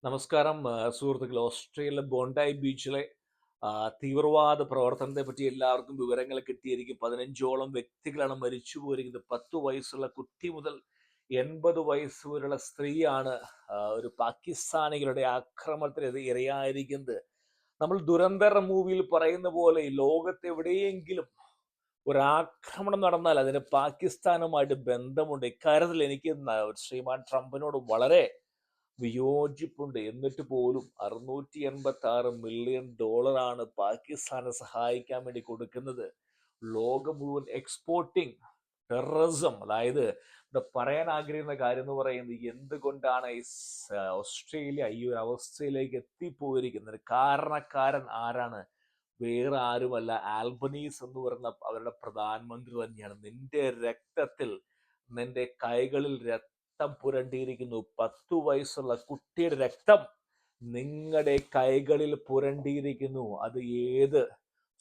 നമസ്കാരം സുഹൃത്തുക്കളെ. ഓസ്ട്രേലിയയിലെ ബോണ്ടായി ബീച്ചിലെ തീവ്രവാദ പ്രവർത്തനത്തെ പറ്റി എല്ലാവർക്കും വിവരങ്ങൾ കിട്ടിയിരിക്കും. 15ഓളം വ്യക്തികളാണ് മരിച്ചു പോയിരിക്കുന്നത്. 10 വയസ്സുള്ള കുട്ടി മുതൽ 80 വയസ്സ് വരെയുള്ള സ്ത്രീയാണ് ഒരു പാകിസ്ഥാനികളുടെ ആക്രമണത്തിന് ഇരയായിരിക്കുന്നത്. നമ്മൾ ദുരന്തർ മൂവിയിൽ പറയുന്ന പോലെ ഈ ലോകത്ത് എവിടെയെങ്കിലും ഒരാക്രമണം നടന്നാൽ അതിന് പാകിസ്ഥാനുമായിട്ട് ബന്ധമുണ്ട്. ഇക്കാര്യത്തിൽ എനിക്ക് ശ്രീമാൻ ട്രംപിനോട് വളരെ വിയോജിപ്പുണ്ട്. എന്നിട്ട് പോലും $686 മില്യൺ പാകിസ്ഥാനെ സഹായിക്കാൻ വേണ്ടി കൊടുക്കുന്നത്. ലോകം മുഴുവൻ എക്സ്പോർട്ടിങ് ടെററിസം, അതായത് ഇവിടെ പറയാൻ ആഗ്രഹിക്കുന്ന കാര്യം എന്ന് പറയുന്നത് എന്തുകൊണ്ടാണ് ഓസ്ട്രേലിയ ഈ ഒരു അവസ്ഥയിലേക്ക് എത്തിപ്പോയിരിക്കുന്നത്. കാരണക്കാരൻ ആരാണ്? വേറെ ആരുമല്ല, ആൽബനീസ് എന്ന് പറയുന്ന അവരുടെ പ്രധാനമന്ത്രി തന്നെയാണ്. നിന്റെ രക്തത്തിൽ, നിന്റെ കൈകളിൽ രക്തം പുരണ്ടിയിരിക്കുന്നു. 10 വയസ്സുള്ള കുട്ടിയുടെ രക്തം നിങ്ങളുടെ കൈകളിൽ പുരണ്ടിയിരിക്കുന്നു. അത് ഏത്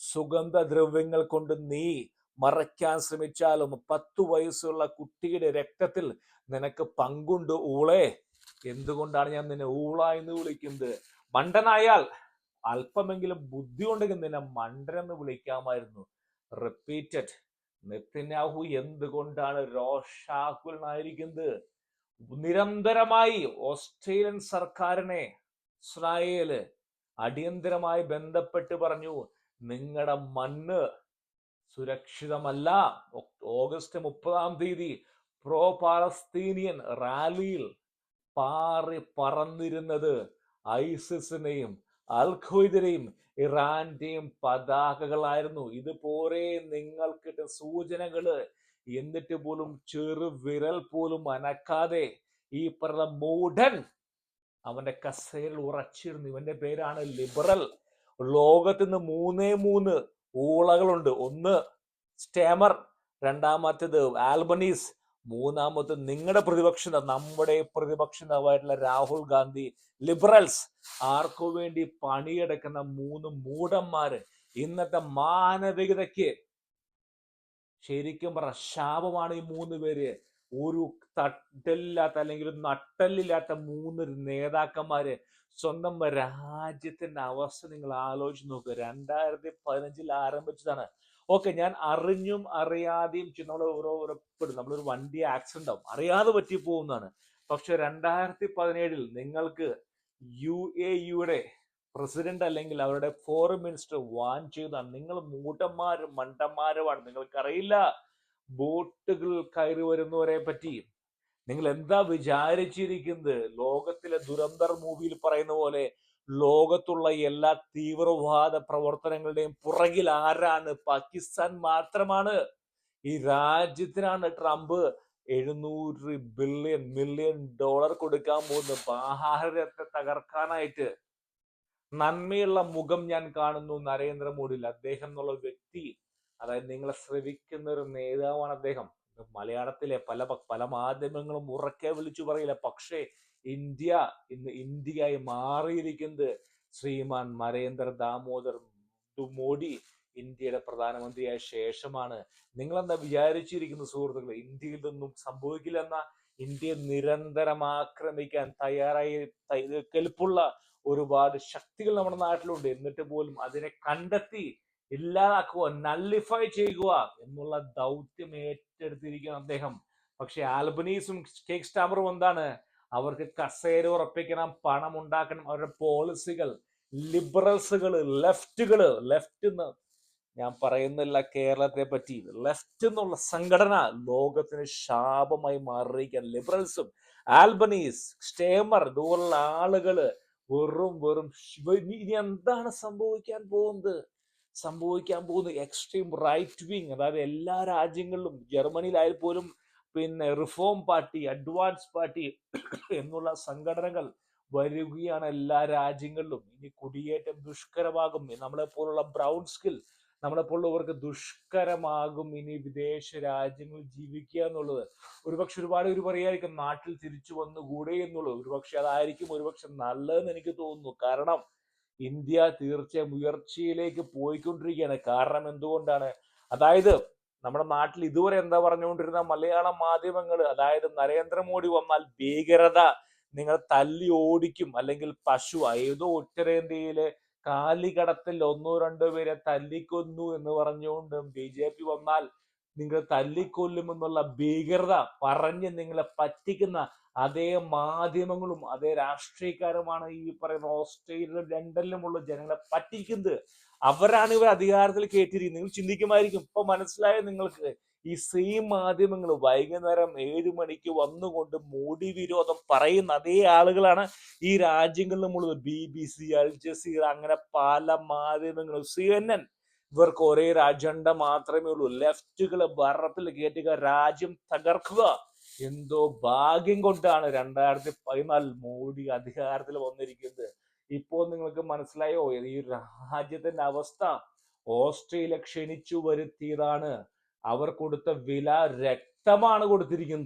സുഗന്ധദ്രവ്യങ്ങൾ കൊണ്ട് നീ മറയ്ക്കാൻ ശ്രമിച്ചാലും 10 വയസ്സുള്ള കുട്ടിയുടെ രക്തത്തിൽ നിനക്ക് പങ്കുണ്ട് ഊളെ. എന്തുകൊണ്ടാണ് ഞാൻ നിന്നെ ഊള എന്ന് വിളിക്കുന്നത്? മണ്ടനായാൽ അല്പമെങ്കിലും ബുദ്ധി ഉണ്ടെങ്കിൽ നിന്നെ മണ്ടനെന്ന് വിളിക്കാമായിരുന്നു. റിപ്പീറ്റഡ്. നെതന്യാഹു എന്തുകൊണ്ടാണ് രോഷാകുലനായിരിക്കുന്നത്? നിരന്തരമായി ഓസ്ട്രേലിയൻ സർക്കാരിനെ ഇസ്രായേല് അടിയന്തരമായി ബന്ധപ്പെട്ട് പറഞ്ഞു, നിങ്ങളുടെ മണ്ണ് സുരക്ഷിതമല്ല. ഓഗസ്റ്റ് 30 പ്രോ പാലസ്തീനിയൻ റാലിയിൽ പാറി പറന്നിരുന്നത് ഐസിസിനെയും അൽഖ്വയ്ദയുടെയും ഇറാന്റെയും പതാകകളായിരുന്നു. ഇതുപോലെ നിങ്ങൾക്ക് സൂചനകള്. എന്നിട്ട് പോലും ചെറു വിരൽ പോലും അനക്കാതെ ഈ പറഞ്ഞ മൂഢൻ അവന്റെ കസേരയിൽ ഉറച്ചിരുന്നു. ഇവന്റെ പേരാണ് ലിബറൽ. ലോകത്ത് നിന്ന് 3 ഊളകളുണ്ട്. ഒന്ന് സ്റ്റേമർ, രണ്ടാമത്തേത് ആൽബനീസ്, മൂന്നാമത്തെ നിങ്ങളുടെ പ്രതിപക്ഷ, നമ്മുടെ പ്രതിപക്ഷ നേതാവായിട്ടുള്ള രാഹുൽ ഗാന്ധി. ലിബറൽസ് ആർക്കു വേണ്ടി പണിയെടുക്കുന്ന 3 മൂഢന്മാര്. ഇന്നത്തെ മാനവികതയ്ക്ക് ശരിക്കും പറ ശാപമാണ് ഈ 3 പേര്. ഒരു തട്ടലില്ലാത്ത അല്ലെങ്കിൽ നട്ടലില്ലാത്ത 3 നേതാക്കന്മാര്. സ്വന്തം രാജ്യത്തിന്റെ അവസ്ഥ നിങ്ങൾ ആലോചിച്ച് നോക്കുക. 2015 ആരംഭിച്ചതാണ്. ഓക്കെ, ഞാൻ അറിഞ്ഞും അറിയാതെയും നമ്മളൊരു വണ്ടി ആക്സിഡന്റ് ആവും, അറിയാതെ പറ്റി പോകുന്നതാണ്. പക്ഷെ 2017 നിങ്ങൾക്ക് UAE പ്രസിഡന്റ് അല്ലെങ്കിൽ അവരുടെ ഫോറിൻ മിനിസ്റ്റർ വാൺ ചെയ്താണ്, നിങ്ങൾ മൂഢന്മാരും മണ്ടന്മാരുമാണ്, നിങ്ങൾക്കറിയില്ല ബോട്ടുകൾ കയറി വരുന്നവരെ പറ്റി. നിങ്ങൾ എന്താ വിചാരിച്ചിരിക്കുന്നത്? ലോകത്തിലെ ദുരന്തർ മൂവിയിൽ പറയുന്ന പോലെ ലോകത്തുള്ള എല്ലാ തീവ്രവാദ പ്രവർത്തനങ്ങളുടെയും പുറകിൽ ആരാണ്? പാകിസ്ഥാൻ മാത്രമാണ്. ഈ രാജ്യത്തിനാണ് ട്രംപ് $700 മില്യൺ കൊടുക്കാൻ പോകുന്നത് ആഹാരത്തെ തകർക്കാനായിട്ട്. നന്മയുള്ള മുഖം ഞാൻ കാണുന്നു നരേന്ദ്രമോദിയിൽ. അദ്ദേഹം എന്നുള്ള വ്യക്തി, അതായത് നിങ്ങളെ ശ്രവിക്കുന്ന ഒരു നേതാവാണ് അദ്ദേഹം. മലയാളത്തിലെ പല പല മാധ്യമങ്ങളും ഉറക്കെ വിളിച്ചു പറയില്ല, പക്ഷേ ഇന്ത്യ ഇന്ന് ഇന്ത്യയായി മാറിയിരിക്കുന്നത് ശ്രീമാൻ നരേന്ദ്ര ദാമോദർ മോദി ഇന്ത്യയുടെ പ്രധാനമന്ത്രിയായ ശേഷമാണ്. നിങ്ങൾ എന്താ വിചാരിച്ചിരിക്കുന്നു സുഹൃത്തുക്കളെ? ഇന്ത്യയിൽ നിന്നും സംഭവിക്കില്ലെന്ന, ഇന്ത്യയെ നിരന്തരം ആക്രമിക്കാൻ തയ്യാറായി കെൽപ്പുള്ള ഒരുപാട് ശക്തികൾ നമ്മുടെ നാട്ടിലുണ്ട്. എന്നിട്ട് പോലും അതിനെ കണ്ടെത്തി ഇല്ലാതാക്കുക, നള്ളിഫൈ ചെയ്യുക എന്നുള്ള ദൗത്യം ഏറ്റെടുത്തിരിക്കുന്ന അദ്ദേഹം. പക്ഷെ ആൽബനീസും കേക്ക് സ്റ്റാമറും എന്താണ്? അവർക്ക് കസേര ഉറപ്പിക്കണം, പണം ഉണ്ടാക്കണം. അവരുടെ പോളിസികൾ ലിബറൽസുകള്, ലെഫ്റ്റ് ഞാൻ പറയുന്നില്ല കേരളത്തെ പറ്റി. ലെഫ്റ്റ് എന്നുള്ള സംഘടന ലോകത്തിന് ശാപമായി മാറിയിരിക്കാൻ ലിബറൽസും ആൽബനീസ്, സ്റ്റേമർ ഇതുപോലുള്ള ആളുകള് വെറും ഇനി എന്താണ് സംഭവിക്കാൻ പോകുന്നത്? എക്സ്ട്രീം റൈറ്റ് വിങ്, അതായത് എല്ലാ രാജ്യങ്ങളിലും, ജർമ്മനിയിലായാൽ പോലും പിന്നെ റിഫോം പാർട്ടി, അഡ്വാൻസ് പാർട്ടി എന്നുള്ള സംഘടനകൾ വരികയാണ് എല്ലാ രാജ്യങ്ങളിലും. ഇനി കുടിയേറ്റം ദുഷ്കരമാകും. നമ്മളെ പോലുള്ള ബ്രൗൺ സ്കിൽ, നമ്മളെ പോലുള്ളവർക്ക് ദുഷ്കരമാകും ഇനി വിദേശ രാജ്യങ്ങളിൽ ജീവിക്കുക എന്നുള്ളത്. ഒരുപക്ഷെ ഒരുപാട് പേര് പറയായിരിക്കും നാട്ടിൽ തിരിച്ചു വന്നുകൂടെ എന്നുള്ളത്. അതായിരിക്കും ഒരുപക്ഷെ നല്ലതെന്ന് എനിക്ക് തോന്നുന്നു. കാരണം ഇന്ത്യ തീർച്ചയായും ഉയർച്ചയിലേക്ക് പോയിക്കൊണ്ടിരിക്കുകയാണ്. കാരണം എന്തുകൊണ്ടാണ്? അതായത് നമ്മുടെ നാട്ടിൽ ഇതുവരെ എന്താ പറഞ്ഞുകൊണ്ടിരുന്ന മലയാള മാധ്യമങ്ങൾ, അതായത് നരേന്ദ്രമോദി വന്നാൽ ഭീകരത നിങ്ങൾ തല്ലി ഓടിക്കും, അല്ലെങ്കിൽ പശു ഏതോ ഉത്തരേന്ത്യയിലെ കാലികടത്തിൽ ഒന്നോ രണ്ടോ പേരെ തല്ലിക്കൊന്നു എന്ന് പറഞ്ഞുകൊണ്ട് BJP വന്നാൽ നിങ്ങൾ തല്ലിക്കൊല്ലുമെന്നുള്ള ഭീകരത പറഞ്ഞ് നിങ്ങളെ പറ്റിക്കുന്ന അതേ മാധ്യമങ്ങളും അതേ രാഷ്ട്രീയക്കാരുമാണ് ഈ പറയുന്ന ഓസ്ട്രേലിയയിലും ലണ്ടനിലുമുള്ള ജനങ്ങളെ പറ്റിക്കുന്നത്. അവരാണ് ഇവർ അധികാരത്തിൽ കയറ്റിയിരിക്കുന്നത്. നിങ്ങൾ ചിന്തിക്കുമായിരിക്കും, ഇപ്പൊ മനസ്സിലായോ നിങ്ങൾക്ക്? ഈ സെയിം മാധ്യമങ്ങൾ വൈകുന്നേരം 7 മണിക്ക് വന്നുകൊണ്ട് മോഡി വിരോധം പറയുന്ന അതേ ആളുകളാണ് ഈ രാജ്യങ്ങളിലുമുള്ളത്. BBC, അൽ ജസീറ, അങ്ങനെ പല മാധ്യമങ്ങളും, CNN. ഇവർക്ക് ഒരേ ഒരു അജണ്ട മാത്രമേ ഉള്ളൂ: ലെഫ്റ്റുകളെ ഭരണത്തിൽ കയറ്റുക, രാജ്യം തകർക്കുക. എന്തോ ഭാഗ്യം കൊണ്ടാണ് 2014 മോഡി അധികാരത്തിൽ വന്നിരിക്കുന്നത്. ഇപ്പോ നിങ്ങൾക്ക് മനസ്സിലായോ ഈ രാജ്യത്തിന്റെ അവസ്ഥ? ഓസ്ട്രേലിയ ക്ഷണിച്ചു വരുത്തിയതാണ്. അവർ കൊടുത്ത വില രക്തമാണ് കൊടുത്തിരിക്കുന്നത്.